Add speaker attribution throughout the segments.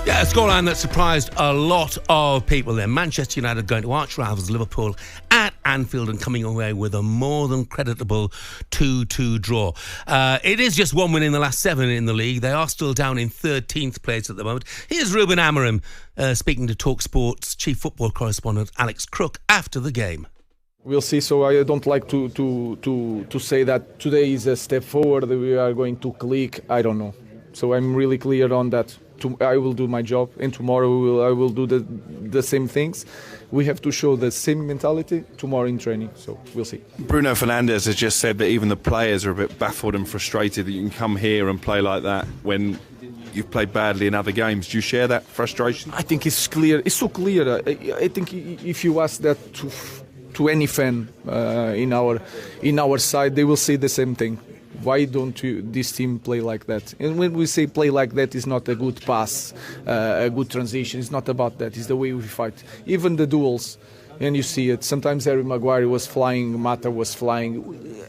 Speaker 1: Yeah, a scoreline that surprised a lot of people there. Manchester United going to arch rivals Liverpool at Anfield and coming away with a more than creditable 2-2 draw. It is just one win in the last 7 in the league. They are still down in 13th place at the moment. Here's Ruben Amorim speaking to talkSPORT's chief football correspondent Alex Crook after the game.
Speaker 2: We'll see. So I don't like to say that today is a step forward, that we are going to click. I don't know. So I'm really clear on that. I will do my job, and tomorrow I will do the same things. We have to show the same mentality tomorrow in training, so we'll see.
Speaker 3: Bruno Fernandes has just said that even the players are a bit baffled and frustrated that you can come here and play like that when you've played badly in other games. Do you share that frustration?
Speaker 2: I think it's clear. It's so clear. I think if you ask that to any fan in our side, they will say the same thing. Why don't this team play like that? And when we say play like that, it's not a good pass, a good transition. It's not about that. It's the way we fight. Even the duels, and you see it. Sometimes Harry Maguire was flying, Mata was flying.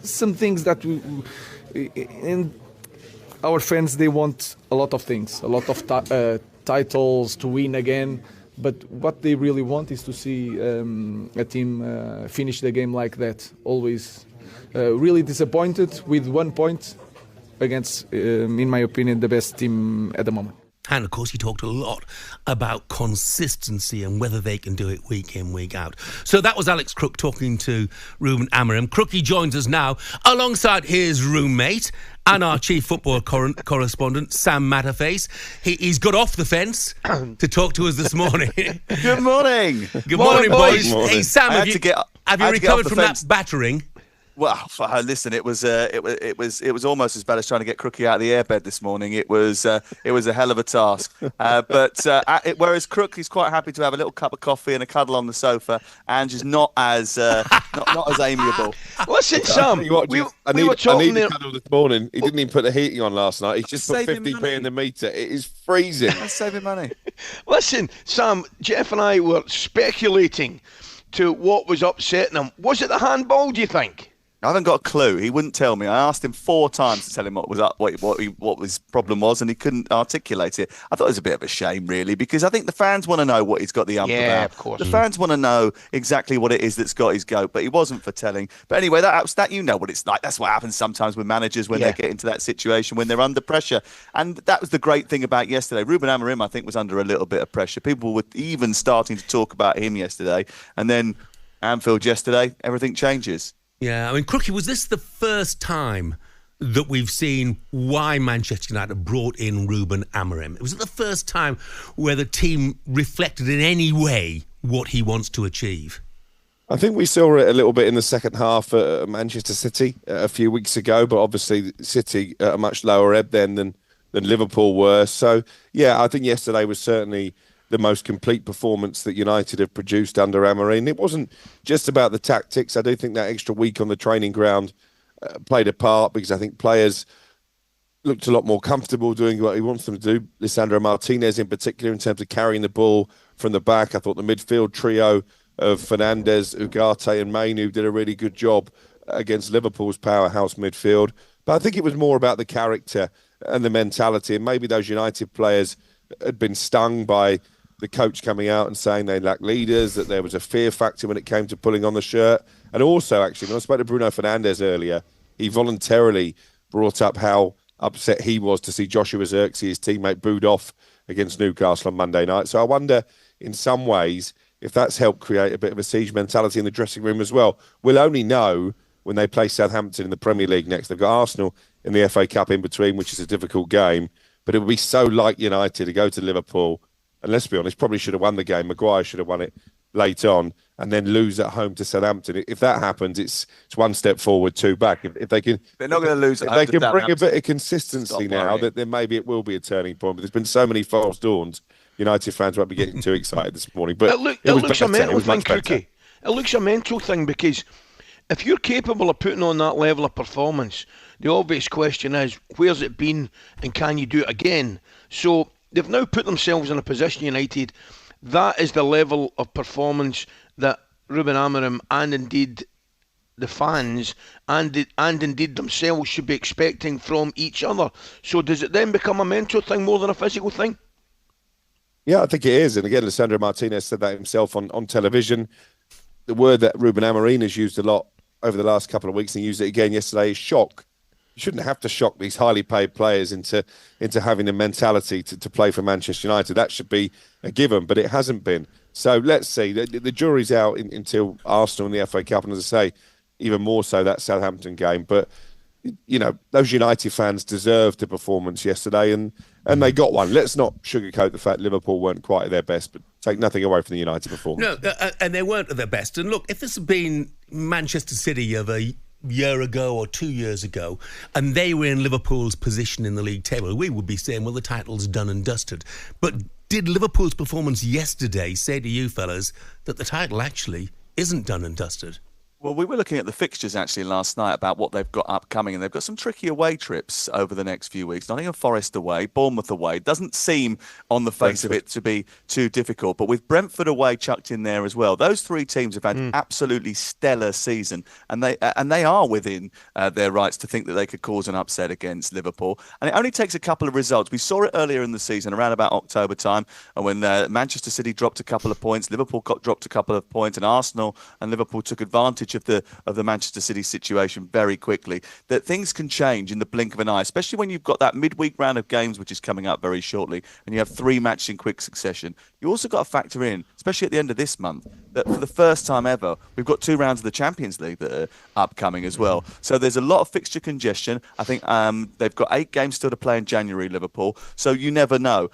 Speaker 2: Some things that and our fans, they want a lot of things, a lot of titles to win again. But what they really want is to see a team finish the game like that, always. Really disappointed with 1 point against, in my opinion, the best team at the moment.
Speaker 1: And, of course, he talked a lot about consistency and whether they can do it week in, week out. So that was Alex Crook talking to Ruben Amorim. Crookie joins us now alongside his roommate and our chief football correspondent, Sam Matterface. He's got off the fence to talk to us this morning.
Speaker 3: Good morning.
Speaker 1: Good morning, boys.
Speaker 3: Good morning.
Speaker 1: Hey, Sam, have you recovered from that battering?
Speaker 4: Well, listen, it was almost as bad as trying to get Crookie out of the airbed this morning. It was a hell of a task. Whereas Crook is quite happy to have a little cup of coffee and a cuddle on the sofa, Ange is not as not as amiable.
Speaker 5: Listen, Sam,
Speaker 3: I need to cuddle this morning. He didn't even put the heating on last night. He's just put 50p in the meter. It is freezing.
Speaker 4: That's saving money.
Speaker 5: Listen, Sam, Jeff and I were speculating to what was upsetting him. Was it the handball, do you think?
Speaker 4: I haven't got a clue. He wouldn't tell me. I asked him 4 times to tell him what was up, what his problem was, and he couldn't articulate it. I thought it was a bit of a shame, really, because I think the fans want to know what he's got the ump about.
Speaker 5: Yeah, of course.
Speaker 4: The fans want to know exactly what it is that's got his goat, but he wasn't for telling. But anyway, that you know what it's like. That's what happens sometimes with managers when they get into that situation, when they're under pressure. And that was the great thing about yesterday. Ruben Amorim, I think, was under a little bit of pressure. People were even starting to talk about him yesterday, and then Anfield yesterday, everything changes.
Speaker 1: Yeah, I mean, Crookie, was this the first time that we've seen why Manchester United brought in Ruben Amorim? Was it the first time where the team reflected in any way what he wants to achieve?
Speaker 3: I think we saw it a little bit in the second half at Manchester City a few weeks ago, but obviously City at a much lower ebb then than Liverpool were. So, yeah, I think yesterday was certainly the most complete performance that United have produced under Amorim. It wasn't just about the tactics. I do think that extra week on the training ground played a part, because I think players looked a lot more comfortable doing what he wants them to do. Lisandro Martinez in particular, in terms of carrying the ball from the back. I thought the midfield trio of Fernandes, Ugarte and Mainu did a really good job against Liverpool's powerhouse midfield. But I think it was more about the character and the mentality, and maybe those United players had been stung by the coach coming out and saying they lack leaders, that there was a fear factor when it came to pulling on the shirt. And also, actually, when I spoke to Bruno Fernandes earlier, he voluntarily brought up how upset he was to see Joshua Zirkzee, his teammate, booed off against Newcastle on Monday night. So I wonder, in some ways, if that's helped create a bit of a siege mentality in the dressing room as well. We'll only know when they play Southampton in the Premier League next. They've got Arsenal in the FA Cup in between, which is a difficult game. But it would be so like United to go to Liverpool, and let's be honest, probably should have won the game. Maguire should have won it late on, and then lose at home to Southampton. If that happens, it's 1 step forward, 2 back. If they can,
Speaker 4: they're not going to lose.
Speaker 3: If they can bring a bit of consistency now, then maybe it will be a turning point. But there's been so many false dawns. United fans won't be getting too excited this morning. But
Speaker 5: it looks a mental thing, Crookie. It looks a mental thing, because if you're capable of putting on that level of performance, the obvious question is, where's it been and can you do it again? So they've now put themselves in a position, United, that is the level of performance that Ruben Amorim and indeed the fans and indeed themselves should be expecting from each other. So does it then become a mental thing more than a physical thing?
Speaker 3: Yeah, I think it is. And again, Lisandro Martinez said that himself on television. The word that Ruben Amorim has used a lot over the last couple of weeks, and used it again yesterday, is shock. You shouldn't have to shock these highly paid players into having the mentality to play for Manchester United. That should be a given, but it hasn't been. So let's see. The jury's out until Arsenal and the FA Cup, and as I say, even more so that Southampton game. But you know, those United fans deserved the performance yesterday, and they got one. Let's not sugarcoat the fact Liverpool weren't quite at their best, but take nothing away from the United performance.
Speaker 1: No, and they weren't at their best. And look, if this had been Manchester City of a year ago or 2 years ago, and they were in Liverpool's position in the league table, we would be saying, well, the title's done and dusted. But did Liverpool's performance yesterday say to you fellas that the title actually isn't done and dusted?
Speaker 4: Well, we were looking at the fixtures actually last night about what they've got upcoming, and they've got some tricky away trips over the next few weeks. Nottingham Forest away, Bournemouth away. Doesn't seem on the face of it to be too difficult, but with Brentford away chucked in there as well, those three teams have had absolutely stellar season, and they are within their rights to think that they could cause an upset against Liverpool. And it only takes a couple of results. We saw it earlier in the season, around about October time, and when Manchester City dropped a couple of points, Liverpool dropped a couple of points, and Arsenal and Liverpool took advantage of the Manchester City situation very quickly, that things can change in the blink of an eye, especially when you've got that midweek round of games which is coming up very shortly, and you have 3 matches in quick succession. You also got to factor in, especially at the end of this month, that for the first time ever, we've got 2 rounds of the Champions League that are upcoming as well. So there's a lot of fixture congestion. I think they've got 8 games still to play in January, Liverpool, so you never know.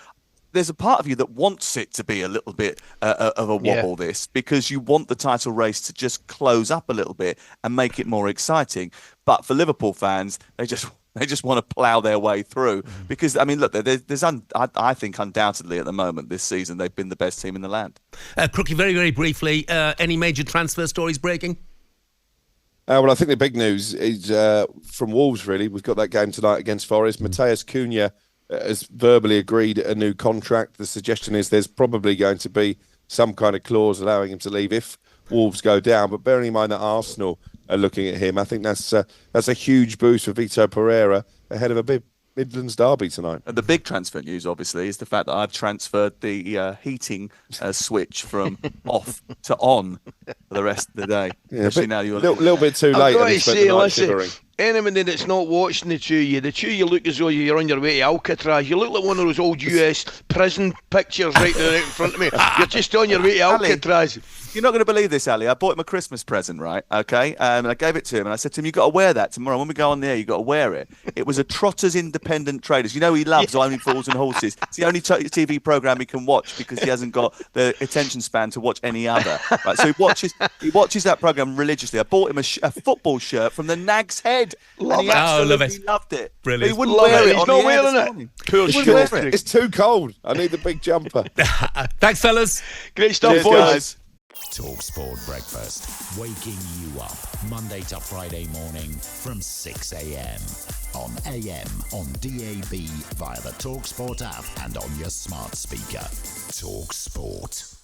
Speaker 4: There's a part of you that wants it to be a little bit of a wobble, this, because you want the title race to just close up a little bit and make it more exciting. But for Liverpool fans, they just want to plough their way through, because, I mean, look, I think undoubtedly at the moment this season they've been the best team in the land.
Speaker 1: Crookie, very, very briefly, any major transfer stories breaking?
Speaker 3: Well, I think the big news is from Wolves, really. We've got that game tonight against Forest. Matheus Cunha has verbally agreed a new contract. The suggestion is there's probably going to be some kind of clause allowing him to leave if Wolves go down. But bearing in mind that Arsenal are looking at him, I think that's a huge boost for Vitor Pereira ahead of a big Midlands derby tonight.
Speaker 4: And the big transfer news, obviously, is the fact that I've transferred the heating switch from off to on for the rest of the day.
Speaker 3: Yeah, now you're a little bit too late.
Speaker 5: I've got to say, listen, anyone that's not watching the two of you look as though you're on your way to Alcatraz. You look like one of those old US prison pictures right there in front of me. You're just on your way to Alcatraz.
Speaker 4: You're not going to believe this, Ali. I bought him a Christmas present, right? Okay, and I gave it to him, and I said to him, "You've got to wear that tomorrow when we go on the air. You've got to wear it." It was a Trotters Independent Traders. You know he loves Only Fools and Horses. It's the only TV program he can watch because he hasn't got the attention span to watch any other. Right? So he watches that program religiously. I bought him a football shirt from the Nag's Head, and he absolutely loved it.
Speaker 1: Brilliant.
Speaker 4: But he wouldn't wear it.
Speaker 5: He's not wearing it.
Speaker 3: Poor shit. It's too cold. I need the big jumper.
Speaker 1: Thanks, fellas.
Speaker 5: Great stuff,
Speaker 4: Cheers,
Speaker 5: boys.
Speaker 4: guys.
Speaker 6: talkSPORT Breakfast, waking you up Monday to Friday morning from 6 a.m. on AM, on DAB, via the talkSPORT app and on your smart speaker. talkSPORT.